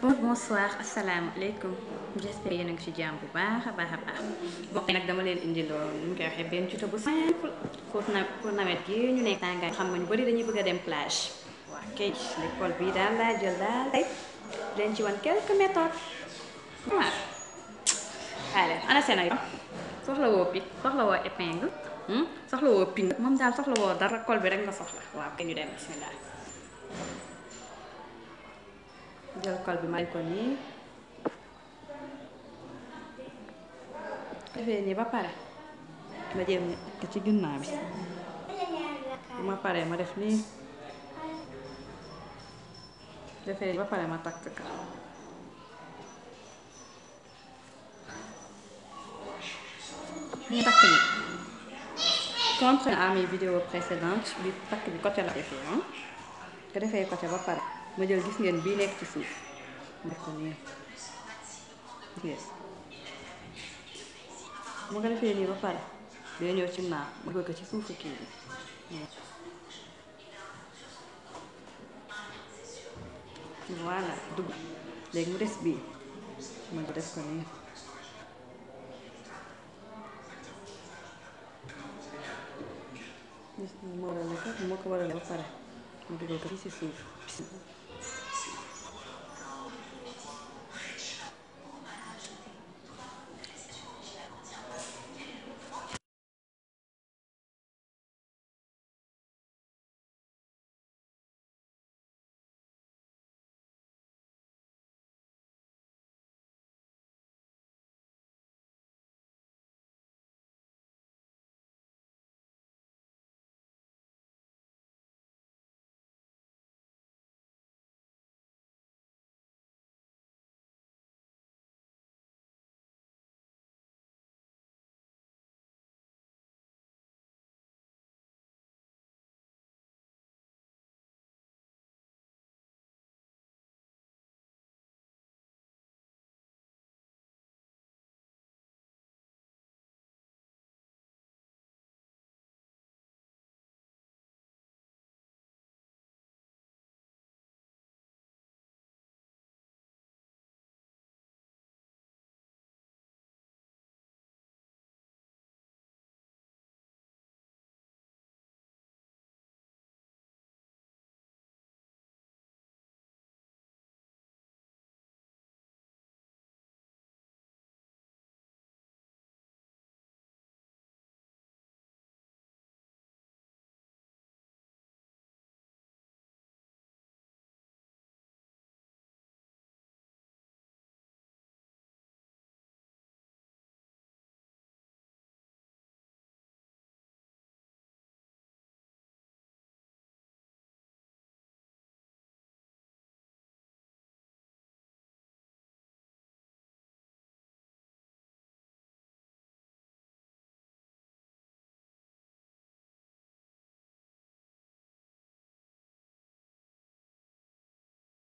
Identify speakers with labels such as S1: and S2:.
S1: Bonsoir, asalaamaaleykum. J'espère yéen a ngi ci jàmm bu baax a baax a baax. Bon nag dama leen indiloon nu ñu koy waxee benn tuto bu simple pour nawet gi ñu nekk tàngaay xam nga ñu bari dañuy bëgg a dem plage. waa kay l'école bi daal laa jël daal tey leen ci wan quelques méthodes. waaw xaale ana seen ay soxla woo pic soxla woo épingle soxla woo pin moom daal soxla woo dara col bi rek nga soxla waaw kay ñu dem bismillah. jël col bi may ko nii defee nii ba pare ma jëm ci ginnaaw bi bu ma paree ma def nii defee nii ba pare ma takk ka ñu takk ni contrairement à mes vidéos précédentes bi takk bi côté la defee ko defee côté ba pare ma jël gis ngeen bii nekk ci suuf def ko nii gis mu nga defee nii ba pare day ñëw ci naaw ma dugal ko ci suufu kii bi voilà dugg léegi mu des bii ma ko def ko nii gis nga ma warale ko ba pare ma dugal ko ci suuf